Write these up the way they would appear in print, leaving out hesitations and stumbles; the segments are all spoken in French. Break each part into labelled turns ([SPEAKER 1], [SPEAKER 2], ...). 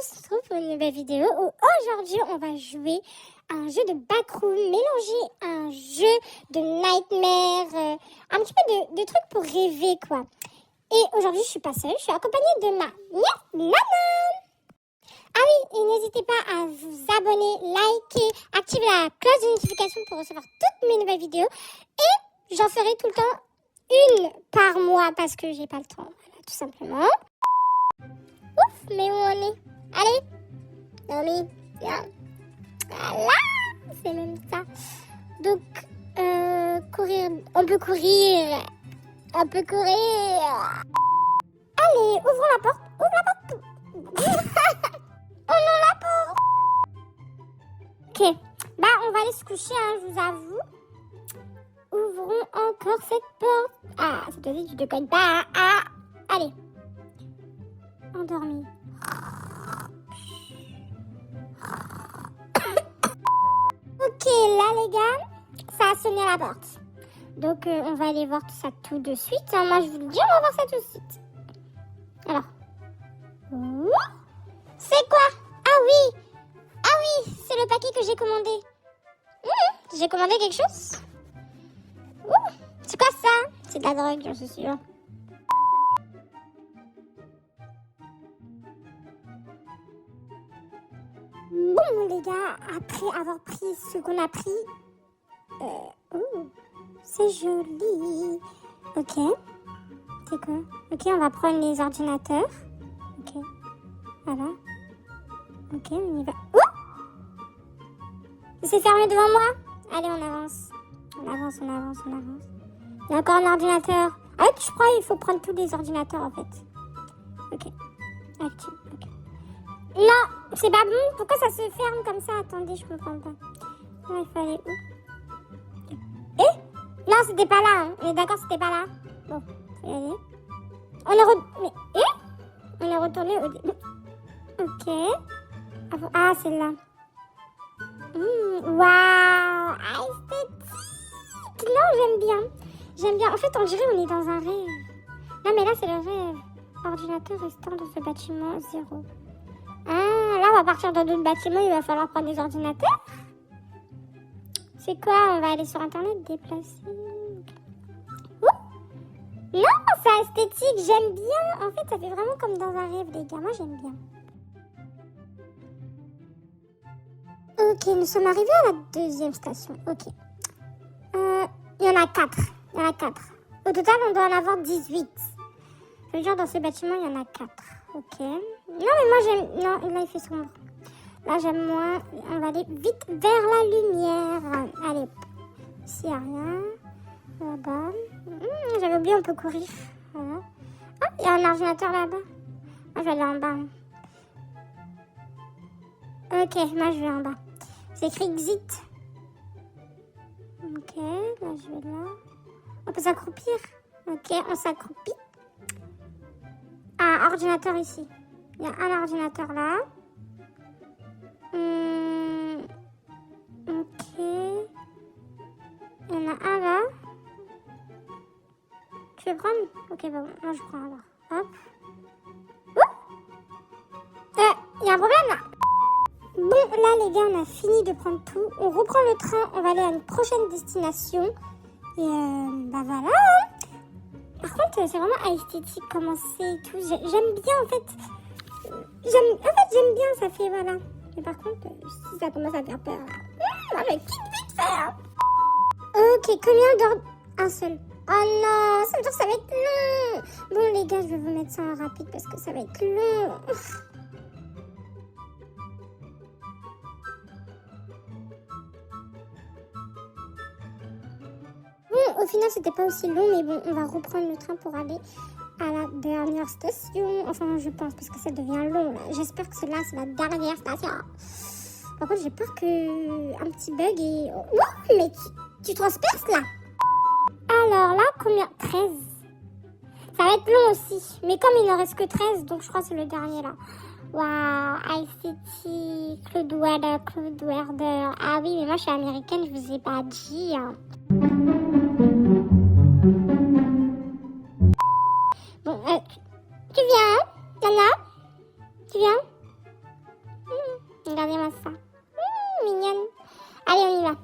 [SPEAKER 1] se retrouve pour une nouvelle vidéo où aujourd'hui on va jouer à un jeu de backroom mélangé à un jeu de nightmare, un petit peu de trucs pour rêver quoi. Et aujourd'hui je suis pas seule, je suis accompagnée de ma maman. Ah oui, et n'hésitez pas à vous abonner, liker, activer la cloche de notification pour recevoir toutes mes nouvelles vidéos. Et j'en ferai tout le temps une par mois parce que j'ai pas le temps, voilà, tout simplement. Ouf, mais où on est? Allez, Nomi, viens. Voilà, c'est même ça. Donc, courir, on peut courir. On peut courir. Allez, ouvrons la porte. Ouvre la porte. On ouvre la porte. Ok, bah on va aller se coucher, hein, je vous avoue. Ouvrons encore cette porte. Ah, cette fois-ci, tu te cognes pas. Ah, allez. Endormi. Ok, là les gars, ça a sonné à la porte. Donc on va aller voir tout ça tout de suite. Hein. Moi je vous le dis, on va voir ça tout de suite. Alors. C'est quoi? Ah oui, c'est le paquet que j'ai commandé. J'ai commandé quelque chose? C'est quoi ça? C'est de la drogue, j'en suis sûre. Bon les gars, après avoir pris ce qu'on a pris, c'est joli. Ok, c'est quoi? Ok, on va prendre les ordinateurs. Ok, voilà. Ok, on y va. C'est fermé devant moi. Allez, on avance. On avance. Il y a encore un ordinateur. Ah oui, je crois qu'il faut prendre tous les ordinateurs en fait. Ok, active. Ok. Non, c'est pas bon. Pourquoi ça se ferme comme ça? Attendez, je comprends pas. Il fallait où? Non, c'était pas là. Hein. On est d'accord, c'était pas là. Bon, faut y aller. On est retourné au début. Ok. Ah, celle-là. Waouh, esthétique. Non, j'aime bien. En fait, on dirait on est dans un rêve. Non, mais là, c'est le rêve. Ordinateur restant dans ce bâtiment 0. Ah, là, on va partir dans d'autres bâtiments. Il va falloir prendre des ordinateurs. C'est quoi? On va aller sur Internet, déplacer. Non, c'est esthétique. J'aime bien. En fait, ça fait vraiment comme dans un rêve, les gars. Moi, j'aime bien. Ok, nous sommes arrivés à la deuxième station. Ok. Il y en a 4. Au total, on doit en avoir 18. Ça veut dire dans ce bâtiment, il y en a 4. Ok. Non, mais moi, j'aime... Non, là, il fait sombre. Là, j'aime moins. On va aller vite vers la lumière. Allez. Ici, il n'y a rien. Là-bas. J'avais oublié, on peut courir. Voilà. Ah, il y a un ordinateur là-bas. Moi, je vais aller en bas. Ok, moi, je vais en bas. C'est écrit exit. Ok, là je vais là. On peut s'accroupir. Ok, on s'accroupit. Ah, ordinateur ici. Il y a un ordinateur là. Ok. Il y en a un là. Tu veux prendre? Ok, bon, moi je prends alors. Hop. Il y a un problème là. Bon, là, les gars, on a fini de prendre tout. On reprend le train. On va aller à une prochaine destination. Et bah voilà. Par contre, c'est vraiment esthétique comment c'est et tout. J'aime bien, en fait. J'aime bien, ça fait, voilà. Mais par contre, si ça commence à faire peur, là. Mais vite faire. Ok, combien d'ordres? Un seul. Oh non, ça veut dire que ça va être long. Bon, les gars, je vais vous mettre ça en rapide parce que ça va être long. Au final, c'était pas aussi long, mais bon, on va reprendre le train pour aller à la dernière station. Enfin, je pense, parce que ça devient long. J'espère que celle-là, c'est la dernière station. Par contre, j'ai peur que un petit bug et... Oh, mais tu transperces, là? Alors là, combien? 13. Ça va être long aussi. Mais comme il n'en reste que 13, donc je crois que c'est le dernier, là. Waouh, ICT, Claude Werder. Ah oui, mais moi, je suis américaine, je vous ai pas dit, hein. Bon, tu viens, Yana? Tu viens? Regardez-moi ça. Mignonne. Allez, on y va.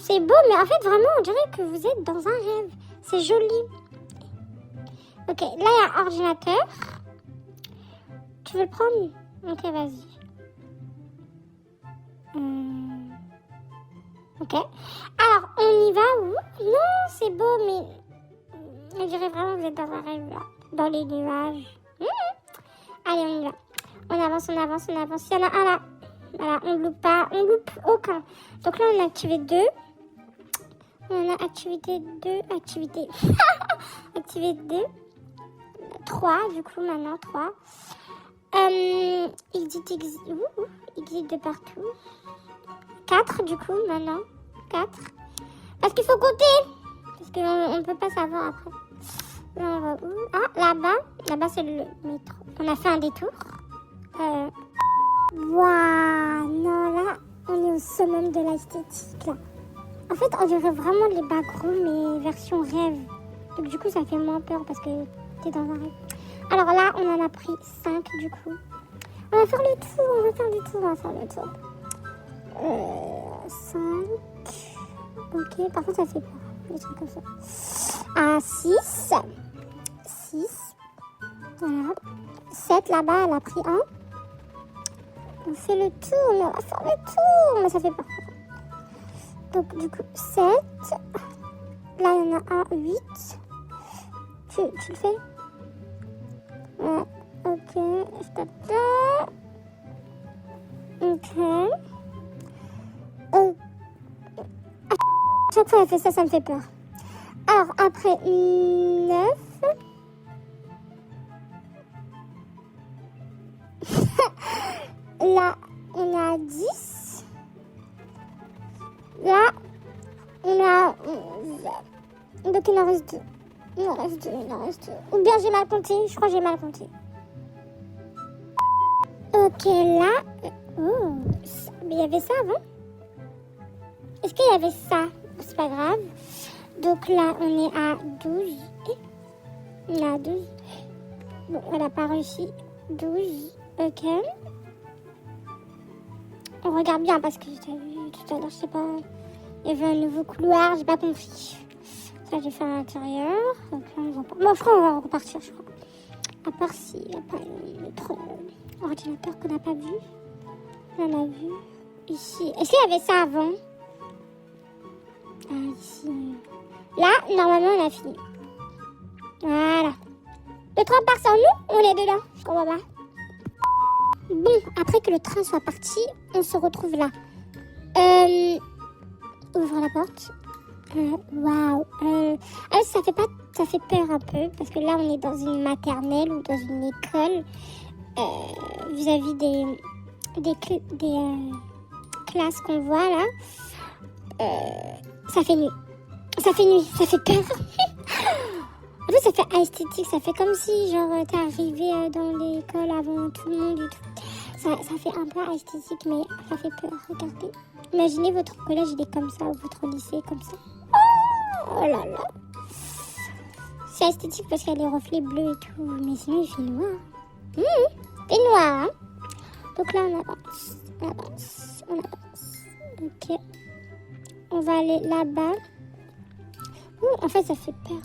[SPEAKER 1] C'est beau, mais en fait, vraiment, on dirait que vous êtes dans un rêve. C'est joli. Ok, là, il y a un ordinateur. Tu veux le prendre? Ok, vas-y. Ok. Alors, on y va où? Non, c'est beau, mais on dirait vraiment que vous êtes dans un rêve, là. Dans les nuages. Allez, on y va. On avance, on avance, on avance. Il y en a un là. Voilà, on loupe pas. On loupe aucun. Donc là, on a activé 2. On a activité 2. Activité. Activé 2. 3, du coup, maintenant, 3. Exit de partout. 4, du coup, maintenant. 4. Parce qu'il faut compter. Parce qu'on ne peut pas savoir après. Là, on va où? Ah, là-bas. Là-bas, c'est le métro. On a fait un détour. Waouh, non, là, on est au summum de l'esthétique, là. En fait, on dirait vraiment les backrooms, mais version rêve. Donc, du coup, ça fait moins peur parce que t'es dans un rêve. Alors là, on en a pris 5, du coup. On va faire le tour, on va faire le tour. 5. Ok, par contre, ça fait peur. Des trucs comme ça. 6. Voilà. 7 là-bas, elle a pris 1. On fait le tour, mais on va faire le tour. Mais ça fait peur. Donc, du coup, 7. Là, il y en a un, 8. Tu le fais? Ouais. Ok. Je t'attends. Ok. Chaque fois, elle fait ça, ça me fait peur. Alors, après, 9. Là, on a 10. Là, on a 11. Donc, il en reste 2. Il en reste 2. Ou bien j'ai mal compté. Je crois que j'ai mal compté. Ok, là. Oh, mais il y avait ça avant? Est-ce qu'il y avait ça? C'est pas grave. Donc là, on est à 12. On est à 12. Bon, elle n'a pas réussi. 12. Ok. On regarde bien parce que t'as vu tout à l'heure, je sais pas. Il y avait un nouveau couloir, j'ai pas compris. Ça, j'ai fait à l'intérieur. Donc là, on va pas. Bon, je crois qu'on va repartir, je crois. À part s'il n'y a pas un autre ordinateur qu'on n'a pas vu. On a vu. Ici. Est-ce qu'il y avait ça avant? Ah, ici. Là, normalement, on a fini. Voilà. Le train part sans nous, on est dedans. Je comprends pas. Bon, après que le train soit parti, on se retrouve là. Ouvre la porte. Waouh. Ça fait peur un peu parce que là, on est dans une maternelle ou dans une école vis-à-vis des classes qu'on voit là. Ça fait nuit. Ça fait peur. En fait, ça fait esthétique. Ça fait comme si, genre, t'es arrivé dans l'école avant tout le monde et tout. Ça fait un peu esthétique, mais ça fait peur. Regardez. Imaginez votre collège, il est comme ça, ou votre lycée comme ça. Oh là là. C'est esthétique parce qu'il y a les reflets bleus et tout. Mais sinon, il fait noir. C'est noir, hein. Donc là, on avance. Ok. On va aller là-bas. En fait, ça fait peur.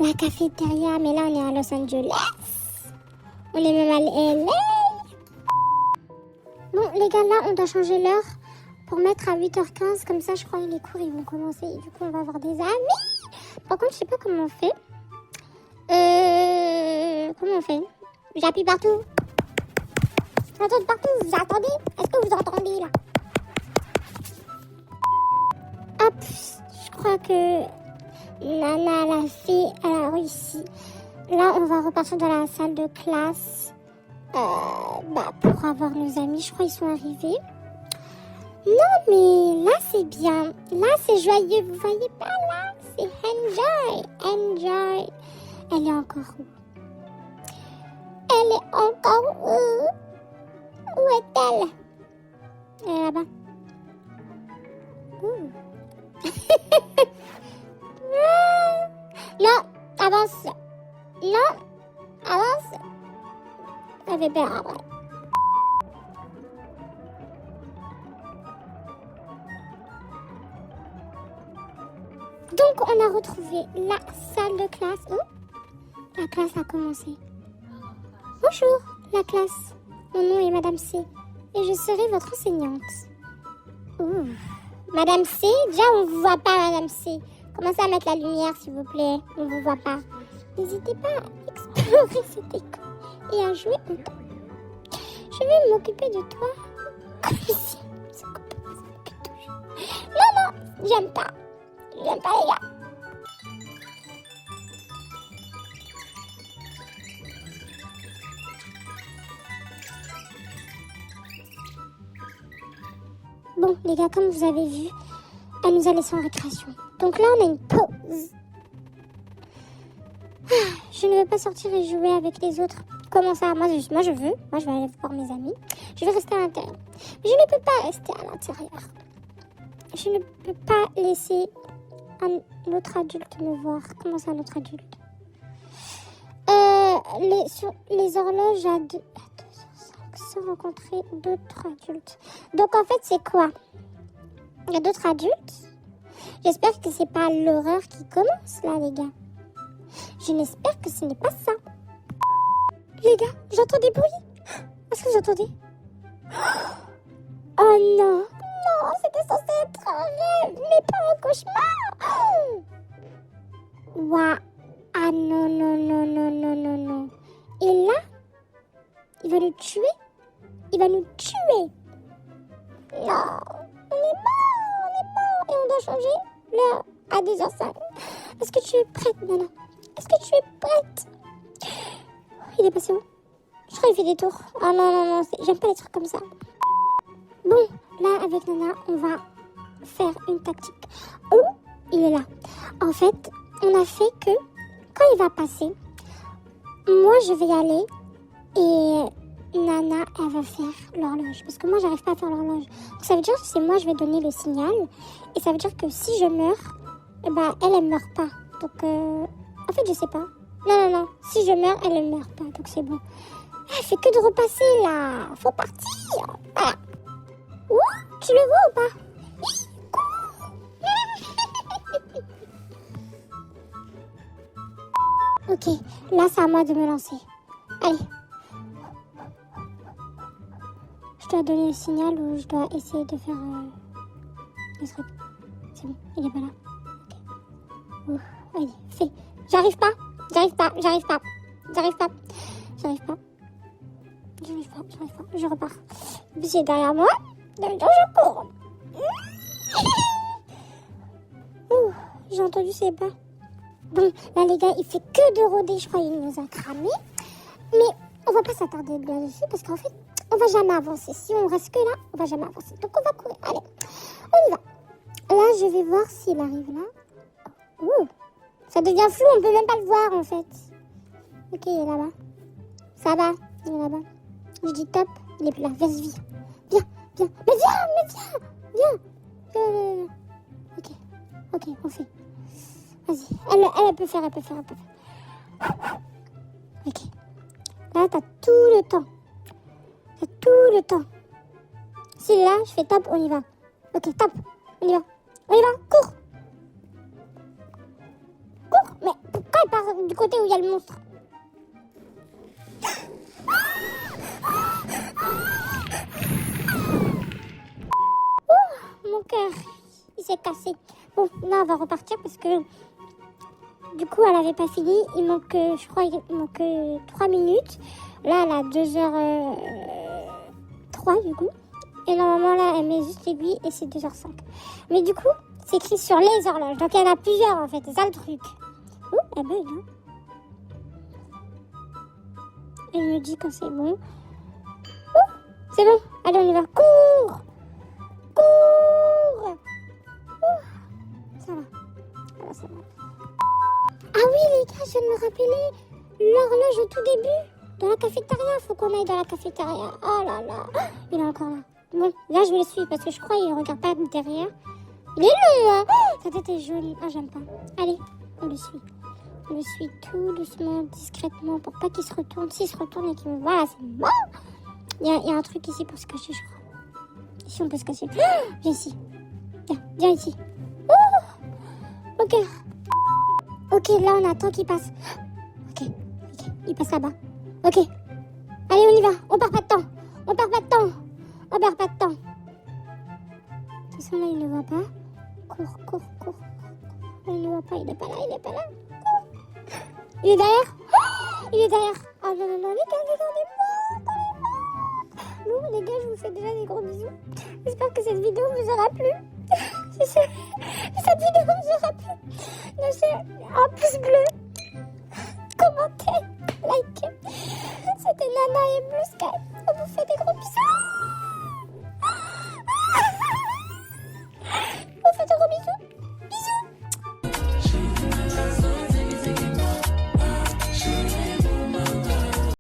[SPEAKER 1] La cafétéria, mais là, on est à Los Angeles. On est même à LA. Bon, les gars, là, on doit changer l'heure pour mettre à 8h15. Comme ça, je crois que les cours, ils vont commencer. Et du coup, on va avoir des amis. Par contre, je sais pas comment on fait. Comment on fait? J'appuie partout. J'entends partout. Vous entendez? Est-ce que vous entendez, là? Hop. Je crois que Nana, elle a réussi. Là, on va repartir dans la salle de classe pour avoir nos amis. Je crois qu'ils sont arrivés. Non, mais là, c'est bien. Là, c'est joyeux. Vous voyez pas, là? C'est enjoy. Elle est encore où? Où est-elle? Elle est là-bas. Non, avance. Non, avance. Ça fait peur après. on a retrouvé la salle de classe. Oh, la classe a commencé. Bonjour, la classe. Mon nom est Madame C. Et je serai votre enseignante. Ouh. Madame C, déjà on ne vous voit pas, Madame C. Commencez à mettre la lumière, s'il vous plaît. On ne vous voit pas. N'hésitez pas à explorer cette école et à jouer autant. Je vais m'occuper de toi comme si on s'occupait toujours. Non, j'aime pas. J'aime pas les gars. Bon, les gars, comme vous avez vu, elle nous a laissé en récréation. Donc là, on a une pause. Je ne veux pas sortir et jouer avec les autres. Comment ça? Moi, je veux. Moi, je vais aller voir mes amis. Je vais rester à l'intérieur. Mais je ne peux pas rester à l'intérieur. Je ne peux pas laisser un autre adulte me voir. Comment ça, un autre adulte? Sur les horloges à 2h05, sans rencontrer d'autres adultes. Donc, en fait, c'est quoi? Il y a d'autres adultes? J'espère que c'est pas l'horreur qui commence, là, les gars. Je n'espère que ce n'est pas ça. Les gars, j'entends des bruits. Est-ce que vous entendez? Oh non. Non, c'était censé être un rêve, mais pas un cauchemar. Waouh. Ah non, non, non, non, non, non, non. Et là, il va nous tuer. Il va nous tuer. Non, on est mort. Et on doit changer l'heure à 2h05. Est-ce que tu es prête, Nana? Est-ce que tu es prête? Il est passé où? Je crois qu'il fait des tours. Oh non, j'aime pas les trucs comme ça. Bon, là, avec Nana, on va faire une tactique. Oh, il est là. En fait, on a fait que quand il va passer, moi, je vais y aller et Nana, elle va faire l'horloge. Parce que moi, j'arrive pas à faire l'horloge. Donc, ça veut dire que c'est moi, je vais donner le signal. Et ça veut dire que si je meurs, eh ben, elle meurt pas. Donc, en fait, je sais pas. Non. Si je meurs, elle ne meurt pas. Donc, c'est bon. Elle fait que de repasser, là. Faut partir. Voilà. Ouh, tu le vois ou pas? Ok, là, c'est à moi de me lancer. Allez. Je dois donner le signal ou je dois essayer de faire le truc. C'est bon, il est pas là. Ok. Ouh, allez, fais. J'arrive pas. Je repars. Puis derrière moi. Donc je cours. Ouh, j'ai entendu ses pas. Bon, là les gars, il fait que de rôder. Je crois qu'il nous a cramé. Mais on va pas s'attarder bien dessus parce qu'en fait, on va jamais avancer. Si on reste que là, on va jamais avancer. Donc on va courir. Allez, on y va. Là, je vais voir s'il arrive là. Ouh, ça devient flou. On peut même pas le voir en fait. Ok, il est là-bas. Ça va, il est là-bas. Je dis top, il est plus là. Vas-y, viens. Mais viens. Ok, on fait. Vas-y, elle peut faire. Ok. Là, t'as tout le temps. S'il est là, je fais top, on y va. Ok, top, on y va. Cours. Mais pourquoi il part du côté où il y a le monstre? Mon cœur, il s'est cassé. Bon, là, on va repartir parce que du coup, elle n'avait pas fini. Il manque 3 minutes. Là, elle a 2h03 du coup. Et normalement, là, elle met juste l'aiguille et c'est 2h05. Mais du coup, c'est écrit sur les horloges. Donc, il y en a plusieurs en fait. C'est ça le truc. Ouh, elle bug, hein. Elle me dit quand c'est bon. Ouh, c'est bon. Allez, on y va. Cours. Ça va. Ah oui, les gars, je viens de me rappeler l'horloge au tout début. Dans la cafétéria, faut qu'on aille dans la cafétéria. Oh là là, il est encore là. Bon, là, je vais le suivre parce que je crois qu'il ne regarde pas derrière. Il est long, hein. Sa tête est jolie. Ah, j'aime pas. Allez, on le suit. On le suit tout doucement, discrètement, pour pas qu'il se retourne. S'il se retourne et qu'il me voit, là, c'est bon. Il y a un truc ici pour se cacher, je crois. Ici, on peut se cacher. Viens ici. Viens ici. Oh, mon cœur. Ok, là, on attend qu'il passe. Ok, il passe là-bas. Ok. Allez, on y va. On perd pas de temps. On perd pas de temps. On perd pas de temps. De toute façon, là, il ne voit pas. Cours. Il ne voit pas, il est pas là. Cours. Il est derrière. Oh, il est derrière. Oh non, les gars, regardez-moi. Bon, les gars, je vous fais déjà des gros bisous. J'espère que cette vidéo vous aura plu. Cette vidéo vous aura plu. Lâchez un pouce bleu. Commentez, likez. C'était Nana et Blue Sky.